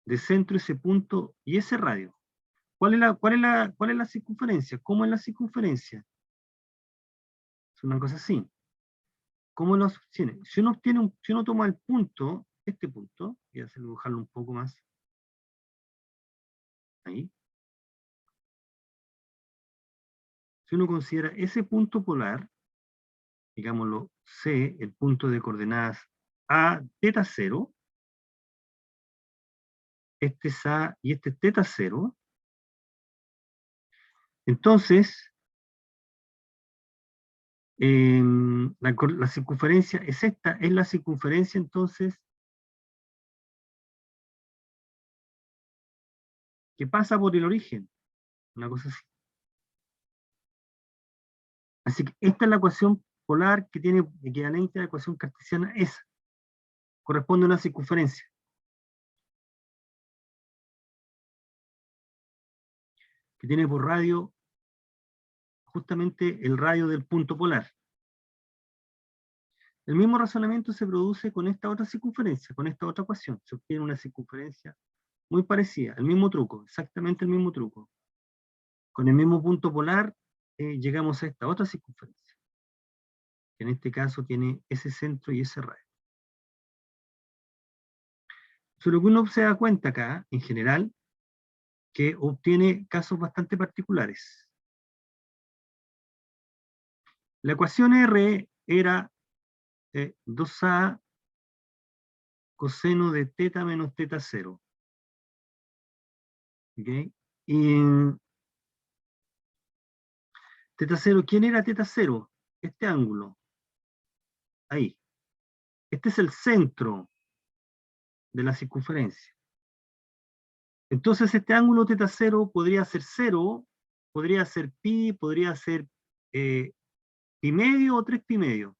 de centro ese punto y ese radio. ¿Cuál es la circunferencia? ¿Cómo es la circunferencia? Es una cosa así. ¿Cómo lo obtiene? Si uno toma el punto, este punto, voy a dibujarlo un poco más. Ahí. Si uno considera ese punto polar, digámoslo C, el punto de coordenadas A, teta 0, este es A y este es teta 0, entonces la circunferencia es esta, es la circunferencia entonces que pasa por el origen, una cosa así. Así que esta es la ecuación polar que tiene equivalente a la ecuación cartesiana, esa. Corresponde a una circunferencia. Que tiene por radio justamente el radio del punto polar. El mismo razonamiento se produce con esta otra circunferencia, con esta otra ecuación. Se obtiene una circunferencia muy parecida, el mismo truco, exactamente el mismo truco. Con el mismo punto polar llegamos a esta otra circunferencia, que en este caso tiene ese centro y ese radio. Solo que uno se da cuenta acá, en general, que obtiene casos bastante particulares. La ecuación R era 2a coseno de teta menos teta 0. ¿Okay? Y teta 0, ¿quién era teta 0? Este ángulo. Ahí. Este es el centro de la circunferencia. Entonces este ángulo teta 0 podría ser 0, podría ser pi, podría ser pi medio o 3 pi medio.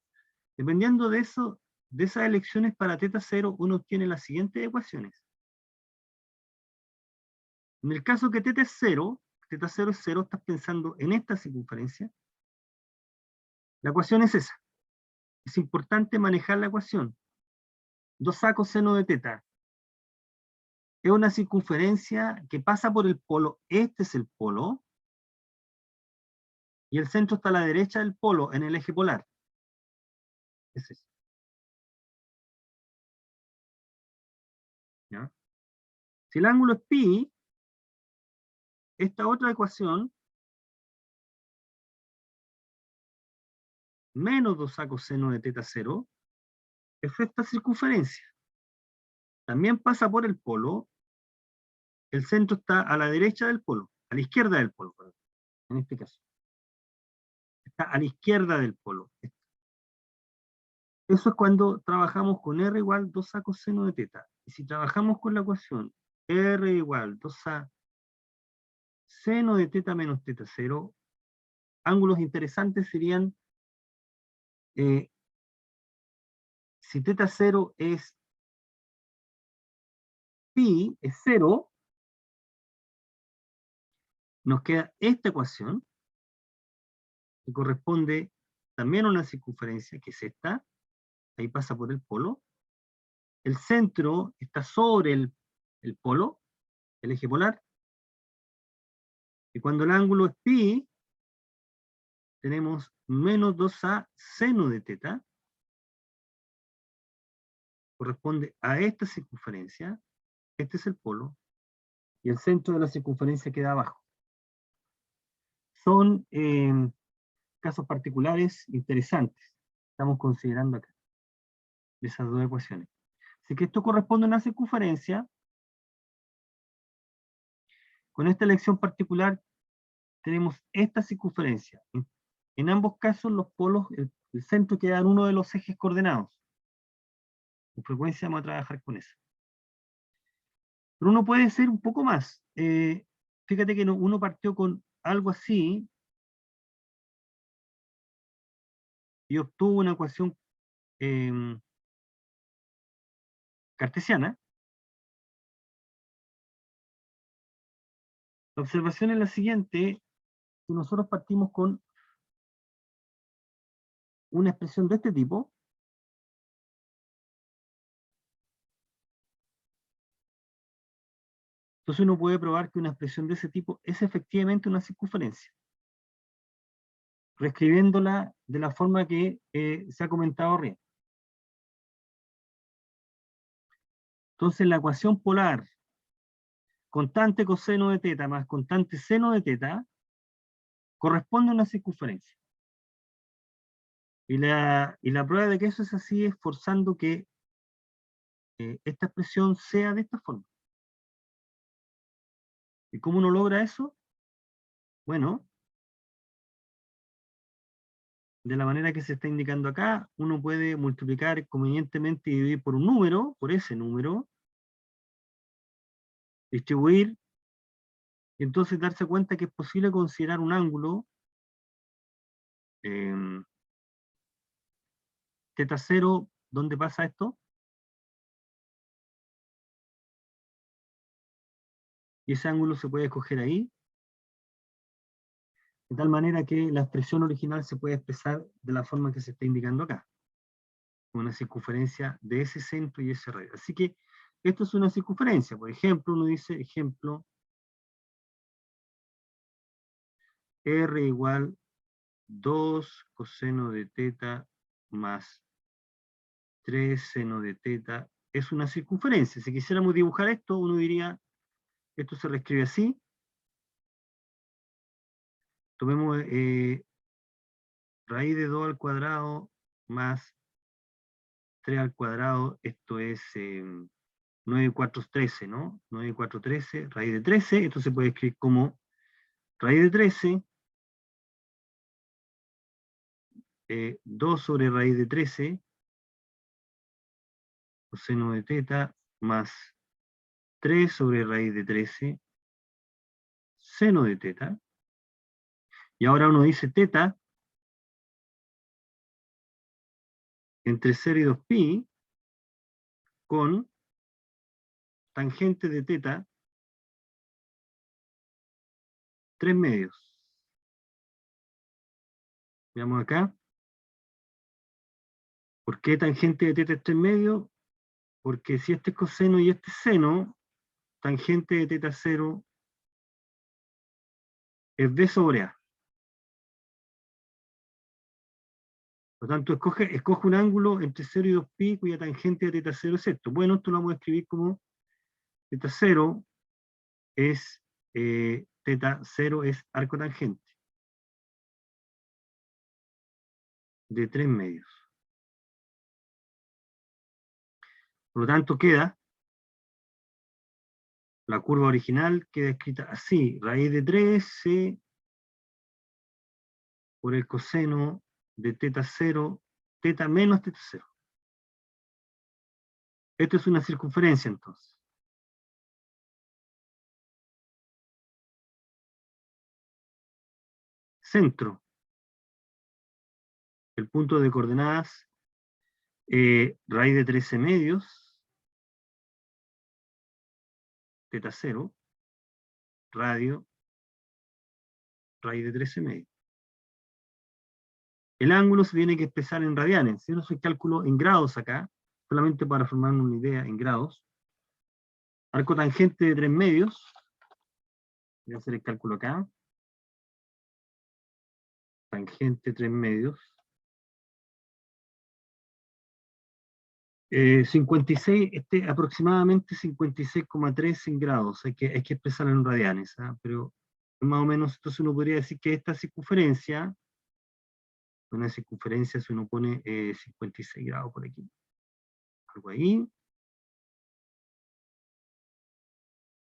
Dependiendo de eso, de esas elecciones para teta 0, uno obtiene las siguientes ecuaciones. En el caso que teta es 0 es 0, estás pensando en esta circunferencia. La ecuación es esa. Es importante manejar la ecuación. 2a coseno de teta. Es una circunferencia que pasa por el polo. Este es el polo. Y el centro está a la derecha del polo, en el eje polar. Es eso. ¿Ya? Si el ángulo es pi, esta otra ecuación, menos 2a coseno de teta 0, es esta circunferencia. También pasa por el polo. El centro está a la derecha del polo, a la izquierda del polo, en este caso. Está a la izquierda del polo. Eso es cuando trabajamos con R igual 2A coseno de teta. Y si trabajamos con la ecuación R igual 2A seno de teta menos teta 0, ángulos interesantes serían, si teta 0 es pi, es 0, nos queda esta ecuación, que corresponde también a una circunferencia, que es esta, ahí pasa por el polo. El centro está sobre el polo, el eje polar, y cuando el ángulo es pi, tenemos menos 2a seno de teta, corresponde a esta circunferencia, este es el polo, y el centro de la circunferencia queda abajo. Son casos particulares interesantes, estamos considerando acá, de esas dos ecuaciones. Así que esto corresponde a una circunferencia. Con esta elección particular tenemos esta circunferencia. En ambos casos los polos, el centro queda en uno de los ejes coordenados. Con frecuencia vamos a trabajar con eso. Pero uno puede ser un poco más. Fíjate que uno partió con algo así y obtuvo una ecuación cartesiana. La observación es la siguiente: si nosotros partimos con una expresión de este tipo, entonces uno puede probar que una expresión de ese tipo es efectivamente una circunferencia, reescribiéndola de la forma que se ha comentado arriba. Entonces la ecuación polar, constante coseno de teta más constante seno de teta, corresponde a una circunferencia. Y la prueba de que eso es así es forzando que esta expresión sea de esta forma. ¿Y cómo uno logra eso? Bueno, de la manera que se está indicando acá, uno puede multiplicar convenientemente y dividir por un número, por ese número, distribuir, y entonces darse cuenta que es posible considerar un ángulo teta 0, ¿dónde pasa esto? Y ese ángulo se puede escoger ahí, de tal manera que la expresión original se puede expresar de la forma que se está indicando acá. una circunferencia de ese centro y ese radio. Así que esto es una circunferencia. Por ejemplo, uno dice, ejemplo, R igual 2 coseno de teta más 3 seno de teta es una circunferencia. Si quisiéramos dibujar esto, uno diría, esto se reescribe así. Tomemos raíz de 2 al cuadrado más 3 al cuadrado, esto es 9 y 4 es 13, ¿no? 9 y 4, 13, raíz de 13, esto se puede escribir como raíz de 13, 2 sobre raíz de 13, coseno de teta, más 3 sobre raíz de 13, seno de teta. Y ahora uno dice teta entre 0 y 2pi con tangente de teta 3 medios. Veamos acá. ¿Por qué tangente de teta es 3 medios? Porque si este es coseno y este es seno, tangente de teta 0 es b sobre a. Por lo tanto, escoge un ángulo entre 0 y 2pi cuya tangente de teta 0 es esto. Bueno, esto lo vamos a escribir como teta 0 es teta 0 es arco tangente de 3 medios. Por lo tanto, la curva original queda escrita así, raíz de 13 por el coseno de teta 0, teta menos teta 0. Esto es una circunferencia entonces. Centro. El punto de coordenadas, raíz de 13 medios, teta 0, radio, raíz de 13 medios. El ángulo se tiene que expresar en radianes. Yo no soy cálculo en grados acá, solamente para formarnos una idea en grados. Arco tangente de 3 medios. Voy a hacer el cálculo acá. Tangente 3 medios. 56, aproximadamente 56,3 en grados. Hay que expresarlo en radianes, ¿ah? Pero más o menos, entonces uno podría decir que esta circunferencia, una circunferencia si uno pone 56 grados por aquí. Algo ahí.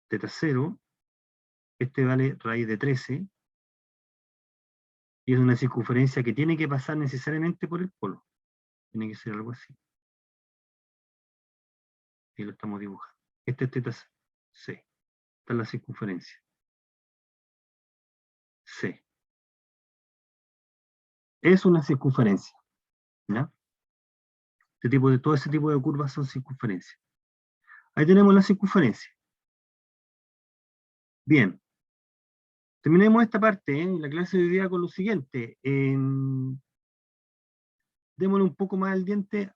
Teta 0. Este vale raíz de 13. Y es una circunferencia que tiene que pasar necesariamente por el polo. Tiene que ser algo así. Y lo estamos dibujando. Este es teta C. Esta es la circunferencia. C. Es una circunferencia. ¿Ya? Todo ese tipo de curvas son circunferencias. Ahí tenemos la circunferencia. Bien. Terminemos esta parte, la clase de hoy día con lo siguiente. Démosle un poco más al diente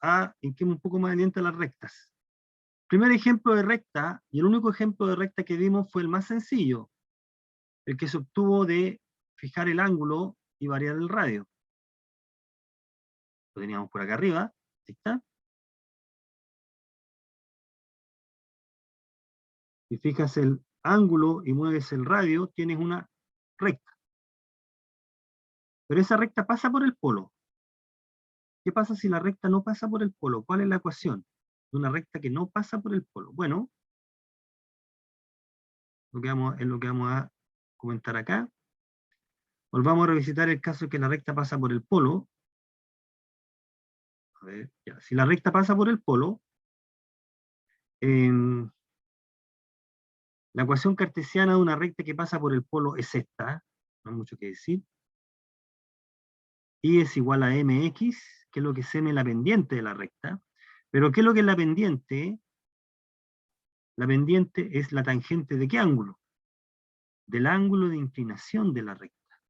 un poco más al diente a las rectas. Primer ejemplo de recta, y el único ejemplo de recta que vimos fue el más sencillo, el que se obtuvo de fijar el ángulo y variar el radio. Lo teníamos por acá arriba, ahí está. Si fijas el ángulo y mueves el radio, tienes una recta. Pero esa recta pasa por el polo. ¿Qué pasa si la recta no pasa por el polo? ¿Cuál es la ecuación de una recta que no pasa por el polo? Bueno, es lo que vamos a comentar acá. Volvamos a revisitar el caso de que la recta pasa por el polo. A ver, ya. Si la recta pasa por el polo, la ecuación cartesiana de una recta que pasa por el polo es esta, no hay mucho que decir. Y es igual a mx, que es lo que se llama la pendiente de la recta. Pero ¿qué es lo que es la pendiente? La pendiente es la tangente ¿de qué ángulo? Del ángulo de inclinación de la recta.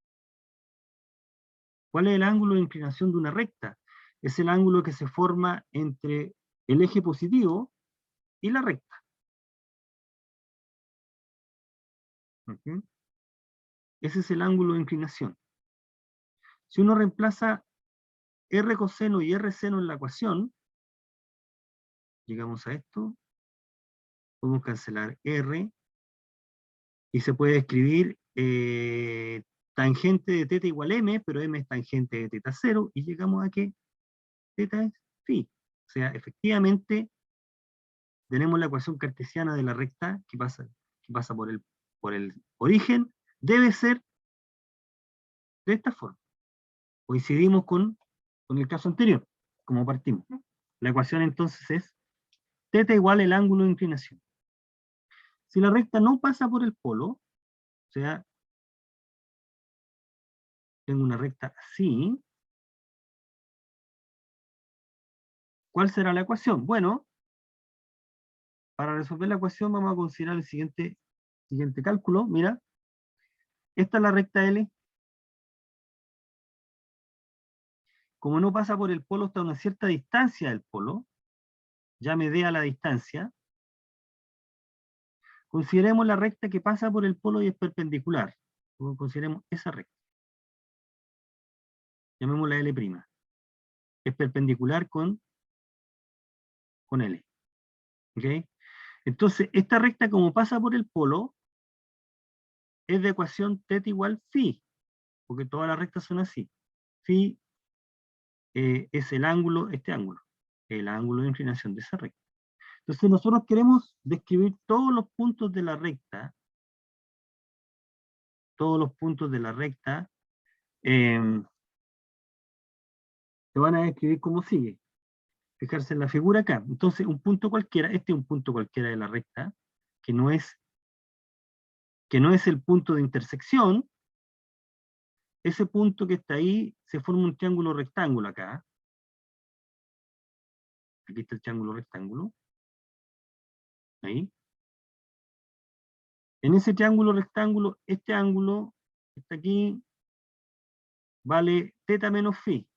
¿Cuál es el ángulo de inclinación de una recta? es el ángulo que se forma entre el eje positivo y la recta. ¿Ok? Ese es el ángulo de inclinación. Si uno reemplaza R coseno y R seno en la ecuación, llegamos a esto, podemos cancelar R, y se puede escribir tangente de θ igual M, pero M es tangente de θ0, y llegamos a que θ es phi. O sea, efectivamente, tenemos la ecuación cartesiana de la recta que pasa por el origen, debe ser de esta forma. Coincidimos con el caso anterior, como partimos. La ecuación entonces es θ igual el ángulo de inclinación. Si la recta no pasa por el polo, o sea, tengo una recta así, ¿cuál será la ecuación? Bueno, para resolver la ecuación vamos a considerar el siguiente cálculo. Mira, esta es la recta L. Como no pasa por el polo, está a una cierta distancia del polo, ya me dé a la distancia. Consideremos la recta que pasa por el polo y es perpendicular. Consideremos esa recta. Llamémosla L'. Es perpendicular con L. ¿Okay? Entonces, esta recta como pasa por el polo, es de ecuación θ igual phi, porque todas las rectas son así. Phi es el ángulo, el ángulo de inclinación de esa recta. Entonces nosotros queremos describir todos los puntos de la recta, se van a describir como sigue. Fijarse en la figura acá. Entonces un punto cualquiera, este es un punto cualquiera de la recta, que no es el punto de intersección. Ese punto que está ahí se forma un triángulo rectángulo acá. Aquí está el triángulo rectángulo. Ahí. En ese triángulo rectángulo, este ángulo que está aquí vale θ menos phi.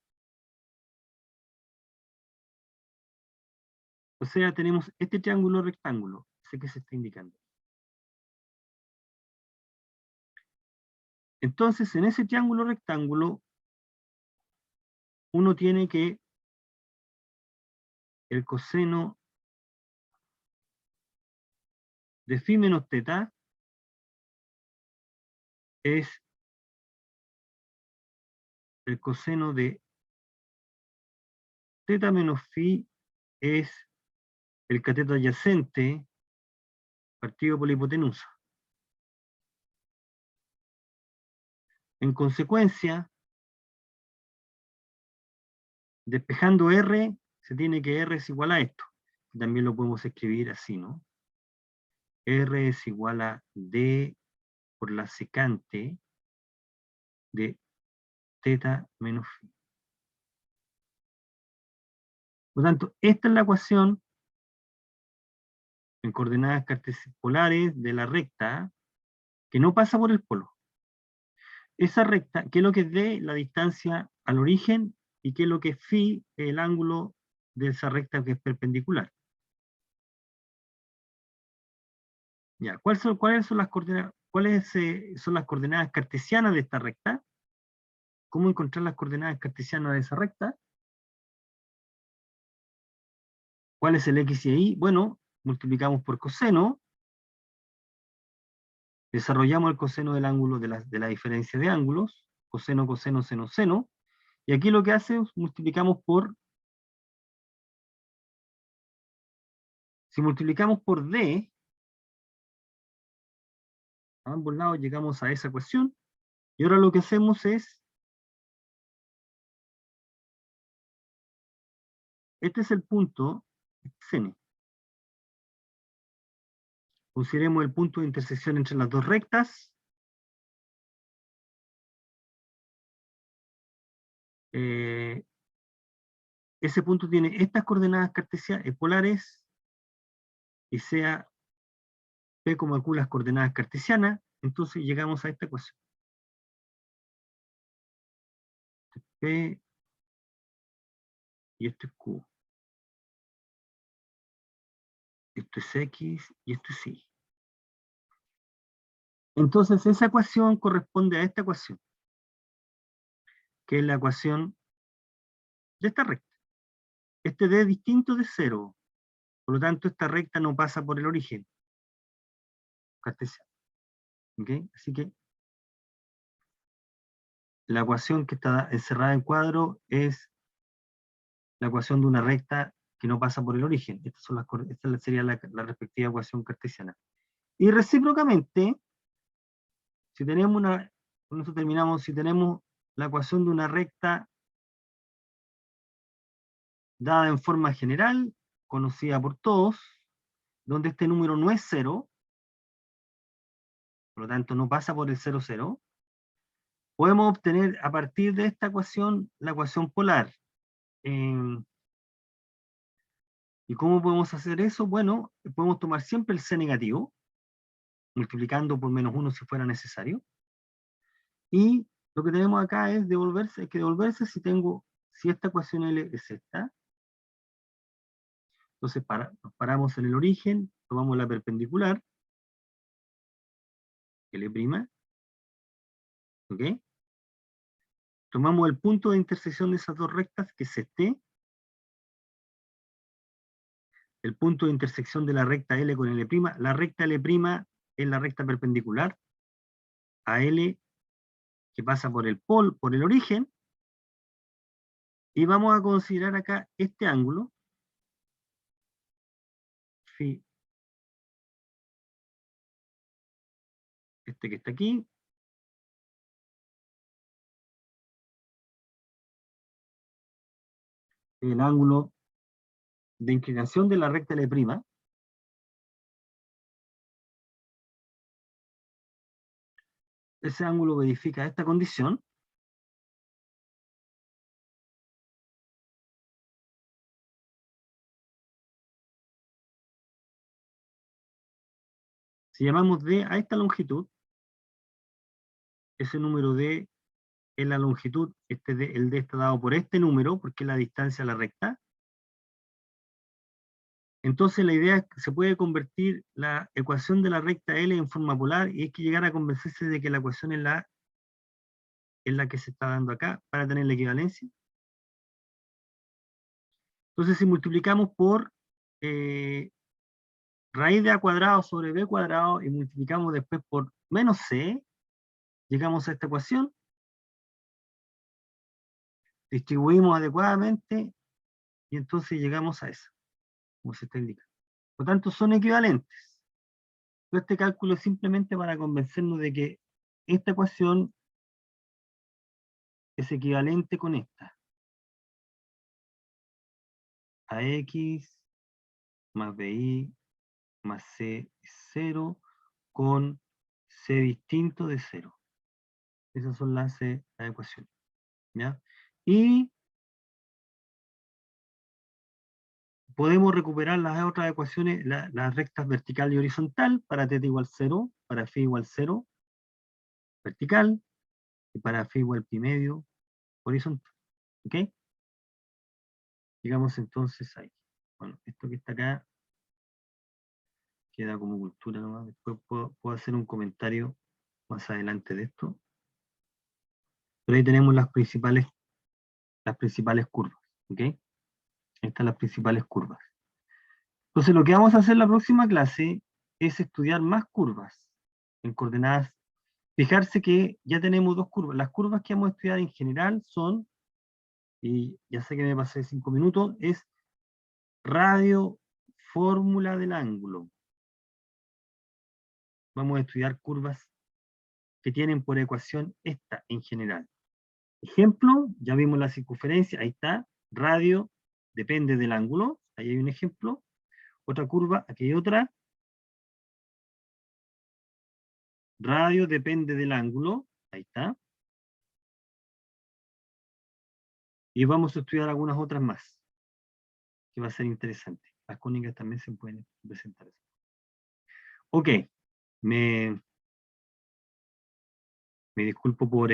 O sea, tenemos este triángulo rectángulo, ese que se está indicando. Entonces, en ese triángulo rectángulo, uno tiene que el coseno de phi menos θ es el coseno de θ menos phi es el cateto adyacente partido por la hipotenusa. En consecuencia, despejando R, se tiene que R es igual a esto. También lo podemos escribir así, ¿no? R es igual a D por la secante de θ menos phi. Por lo tanto, esta es la ecuación en coordenadas polares de la recta que no pasa por el polo. Esa recta, ¿qué es lo que es D? La distancia al origen, y qué es lo que es phi, el ángulo de esa recta que es perpendicular. Ya, ¿cuáles son las coordenadas cartesianas de esta recta? ¿Cómo encontrar las coordenadas cartesianas de esa recta? ¿Cuál es el x y y? Bueno, multiplicamos por coseno, desarrollamos el coseno del ángulo de la diferencia de ángulos, coseno, coseno, seno, seno, y aquí lo que hace es multiplicamos por, si multiplicamos por d, a ambos lados llegamos a esa ecuación, y ahora lo que hacemos es, este es el punto Cn. Consideremos el punto de intersección entre las dos rectas. Ese punto tiene estas coordenadas cartesianas polares, y sea P como Q las coordenadas cartesianas, entonces llegamos a esta ecuación. P y esto es Q. Esto es X y esto es Y. Entonces esa ecuación corresponde a esta ecuación, que es la ecuación de esta recta. Este D es distinto de 0, por lo tanto esta recta no pasa por el origen cartesiano. ¿Okay? Así que la ecuación que está encerrada en cuadro es la ecuación de una recta que no pasa por el origen. Esta sería la respectiva ecuación cartesiana. Y recíprocamente, si tenemos con eso terminamos, si tenemos la ecuación de una recta dada en forma general, conocida por todos, donde este número no es 0, por lo tanto no pasa por el 0, 0, podemos obtener a partir de esta ecuación la ecuación polar. ¿Y cómo podemos hacer eso? Bueno, podemos tomar siempre el C negativo, multiplicando por -1 si fuera necesario. Y lo que tenemos acá es devolverse, si esta ecuación L es esta. Entonces nos paramos en el origen, tomamos la perpendicular, L', ¿ok? Tomamos el punto de intersección de esas dos rectas, que es este. El punto de intersección de la recta L con L'. La recta L' es la recta perpendicular a L, que pasa por el origen. Y vamos a considerar acá este ángulo, phi, este que está aquí, el ángulo de inclinación de la recta L'. Ese ángulo verifica esta condición. Si llamamos D a esta longitud, ese número D es la longitud, el D está dado por este número, porque es la distancia a la recta. Entonces la idea es que se puede convertir la ecuación de la recta L en forma polar, y hay que llegar a convencerse de que la ecuación es la que se está dando acá, para tener la equivalencia. Entonces si multiplicamos por raíz de A cuadrado sobre B cuadrado, y multiplicamos después por menos C, llegamos a esta ecuación, distribuimos adecuadamente, y entonces llegamos a esa, como se está indicando. Por lo tanto, son equivalentes. Este cálculo es simplemente para convencernos de que esta ecuación es equivalente con esta. AX más BI más C es 0, con C distinto de 0. Esas son las ecuaciones. ¿Ya? Y podemos recuperar las otras ecuaciones, las rectas vertical y horizontal, para θ igual 0, para φ igual 0, vertical, y para φ igual pi medio, horizontal. ¿Ok? Llegamos entonces ahí. Bueno, esto que está acá queda como cultura nomás. Después puedo hacer un comentario más adelante de esto. Pero ahí tenemos las principales curvas. ¿Ok? Ahí están las principales curvas. Entonces lo que vamos a hacer en la próxima clase es estudiar más curvas en coordenadas. Fijarse que ya tenemos dos curvas. Las curvas que vamos a estudiar en general son, y ya sé que me pasé 5 minutos, es radio, fórmula del ángulo. Vamos a estudiar curvas que tienen por ecuación esta en general. Ejemplo, ya vimos la circunferencia, ahí está, radio depende del ángulo, ahí hay un ejemplo. Otra curva, aquí hay otra. Radio depende del ángulo, ahí está. Y vamos a estudiar algunas otras más, que va a ser interesante. Las cónicas también se pueden presentar. Ok, me disculpo por